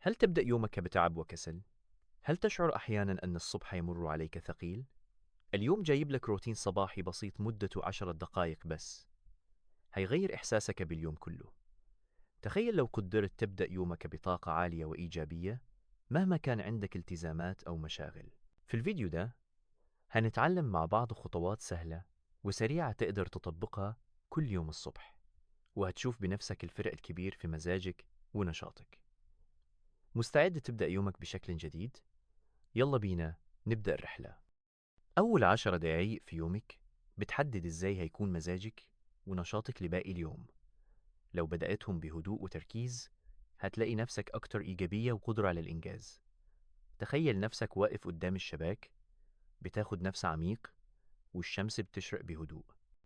هل تبدأ يومك بتعب وكسل؟ هل تشعر أحياناً أن الصبح يمر عليك ثقيل؟ اليوم جايب لك روتين صباحي بسيط مدته 10 دقائق بس، هيغير إحساسك باليوم كله. تخيل لو قدرت تبدأ يومك بطاقة عالية وإيجابية مهما كان عندك التزامات أو مشاغل. في الفيديو ده هنتعلم مع بعض خطوات سهلة وسريعة تقدر تطبقها كل يوم الصبح، وهتشوف بنفسك الفرق الكبير في مزاجك ونشاطك. مستعد تبدأ يومك بشكل جديد؟ يلا بينا نبدأ الرحلة. أول 10 دقايق في يومك بتحدد إزاي هيكون مزاجك ونشاطك لباقي اليوم. لو بدأتهم بهدوء وتركيز هتلاقي نفسك أكتر إيجابية وقدرة على الإنجاز. تخيل نفسك واقف قدام الشباك، بتاخد نفس عميق والشمس بتشرق بهدوء،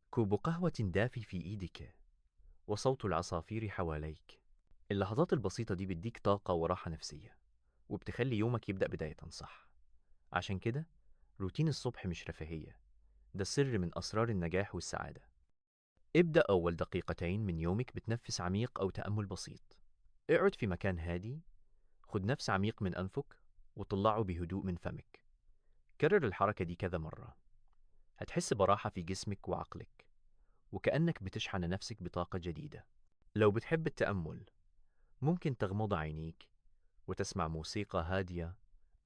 كوب قهوة دافي في إيدك وصوت العصافير حواليك. اللحظات البسيطة دي بتديك طاقة وراحة نفسية وبتخلي يومك يبدأ بداية صح. عشان كده روتين الصبح مش رفاهية، ده سر من أسرار النجاح والسعادة. ابدأ أول دقيقتين من يومك بتنفس عميق أو تأمل بسيط. اقعد في مكان هادي، خد نفس عميق من أنفك وطلعه بهدوء من فمك. كرر الحركة دي كذا مرة، هتحس براحة في جسمك وعقلك وكأنك بتشحن نفسك بطاقة جديدة. لو بتحب التأمل ممكن تغمض عينيك وتسمع موسيقى هادية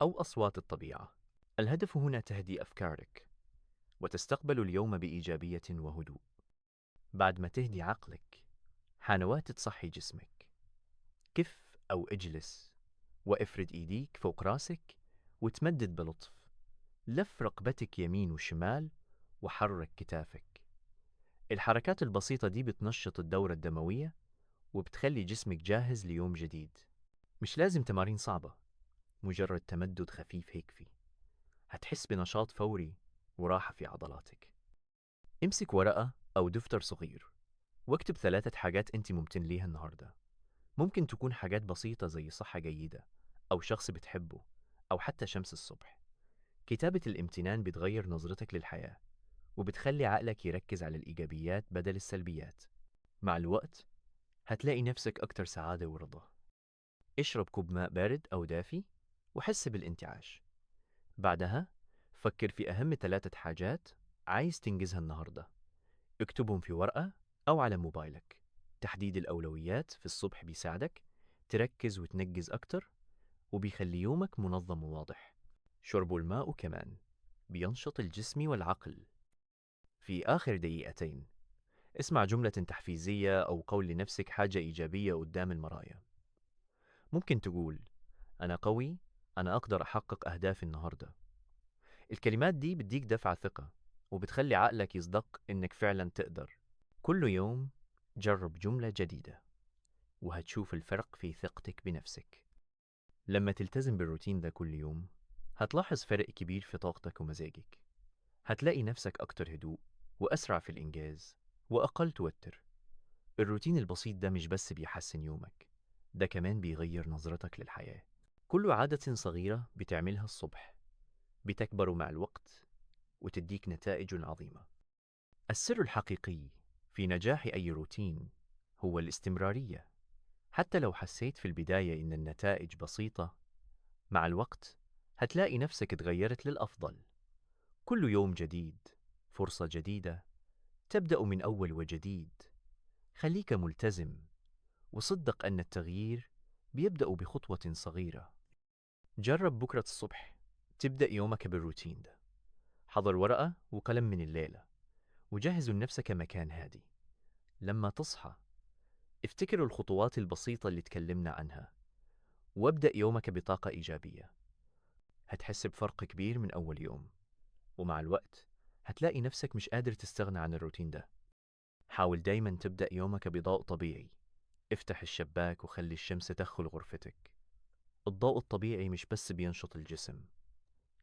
أو أصوات الطبيعة. الهدف هنا تهدي أفكارك وتستقبل اليوم بإيجابية وهدوء. بعد ما تهدي عقلك حان وقت تصحي جسمك. كف أو اجلس وافرد إيديك فوق راسك وتمدد بلطف. لف رقبتك يمين وشمال وحرك كتافك. الحركات البسيطة دي بتنشط الدورة الدموية وبتخلي جسمك جاهز ليوم جديد. مش لازم تمارين صعبة، مجرد تمدد خفيف يكفي. هتحس بنشاط فوري وراحة في عضلاتك. امسك ورقة أو دفتر صغير واكتب 3 حاجات أنت ممتن ليها النهاردة. ممكن تكون حاجات بسيطة زي صحة جيدة أو شخص بتحبه أو حتى شمس الصبح. كتابة الامتنان بتغير نظرتك للحياة وبتخلي عقلك يركز على الإيجابيات بدل السلبيات. مع الوقت هتلاقي نفسك أكتر سعادة ورضا. اشرب كوب ماء بارد أو دافي وحس بالانتعاش. بعدها فكر في أهم 3 حاجات عايز تنجزها النهاردة. اكتبهم في ورقة أو على موبايلك. تحديد الأولويات في الصبح بيساعدك تركز وتنجز أكتر وبيخلي يومك منظم وواضح. شرب الماء كمان بينشط الجسم والعقل. في آخر دقيقتين اسمع جملة تحفيزية أو قول لنفسك حاجة إيجابية قدام المراية. ممكن تقول: أنا قوي، أنا أقدر أحقق أهدافي النهاردة. الكلمات دي بتديك دفعة ثقة وبتخلي عقلك يصدق إنك فعلا تقدر. كل يوم جرب جملة جديدة وهتشوف الفرق في ثقتك بنفسك. لما تلتزم بالروتين ده كل يوم هتلاحظ فرق كبير في طاقتك ومزاجك. هتلاقي نفسك أكتر هدوء وأسرع في الإنجاز وأقل توتر. الروتين البسيط ده مش بس بيحسن يومك، ده كمان بيغير نظرتك للحياة. كل عادة صغيرة بتعملها الصبح بتكبر مع الوقت وتديك نتائج عظيمة. السر الحقيقي في نجاح أي روتين هو الاستمرارية. حتى لو حسيت في البداية إن النتائج بسيطة، مع الوقت هتلاقي نفسك اتغيرت للأفضل. كل يوم جديد، فرصة جديدة، تبدأ من أول وجديد. خليك ملتزم وصدق أن التغيير بيبدأ بخطوة صغيرة. جرب بكرة الصبح تبدأ يومك بالروتين ده. حضر ورقة وقلم من الليلة وجهز لنفسك مكان هادي. لما تصحى افتكر الخطوات البسيطة اللي تكلمنا عنها وابدأ يومك بطاقة إيجابية. هتحس بفرق كبير من أول يوم، ومع الوقت هتلاقي نفسك مش قادر تستغنى عن الروتين ده. حاول دايما تبدأ يومك بضوء طبيعي. افتح الشباك وخلي الشمس تدخل غرفتك. الضوء الطبيعي مش بس بينشط الجسم،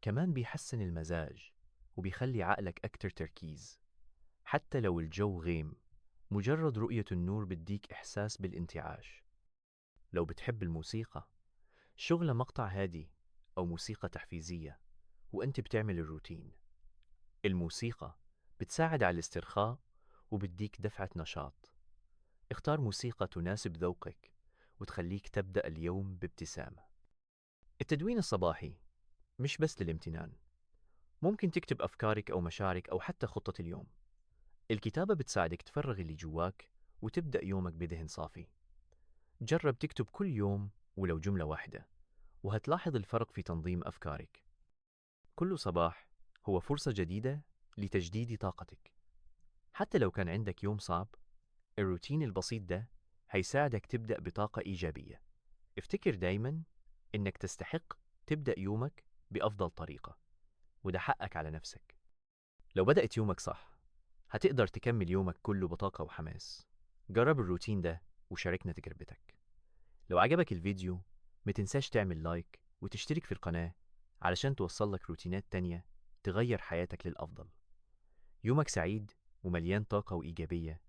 كمان بيحسن المزاج وبيخلي عقلك أكتر تركيز. حتى لو الجو غيم، مجرد رؤية النور بتديك إحساس بالانتعاش. لو بتحب الموسيقى، شغل مقطع هادي أو موسيقى تحفيزية وأنت بتعمل الروتين. الموسيقى بتساعد على الاسترخاء وبتديك دفعة نشاط. اختار موسيقى تناسب ذوقك وتخليك تبدأ اليوم بابتسامة. التدوين الصباحي مش بس للامتنان، ممكن تكتب أفكارك أو مشاعرك أو حتى خطة اليوم. الكتابة بتساعدك تفرغ اللي جواك وتبدأ يومك بذهن صافي. جرب تكتب كل يوم ولو جملة واحدة، وهتلاحظ الفرق في تنظيم أفكارك. كل صباح هو فرصة جديدة لتجديد طاقتك. حتى لو كان عندك يوم صعب، الروتين البسيط ده هيساعدك تبدأ بطاقة إيجابية. افتكر دايماً إنك تستحق تبدأ يومك بأفضل طريقة، وده حقك على نفسك. لو بدأت يومك صح، هتقدر تكمل يومك كله بطاقة وحماس. جرب الروتين ده وشاركنا تجربتك. لو عجبك الفيديو، ما تنساش تعمل لايك وتشترك في القناة علشان توصلك روتينات تانية تغير حياتك للأفضل. يومك سعيد ومليان طاقة وإيجابية.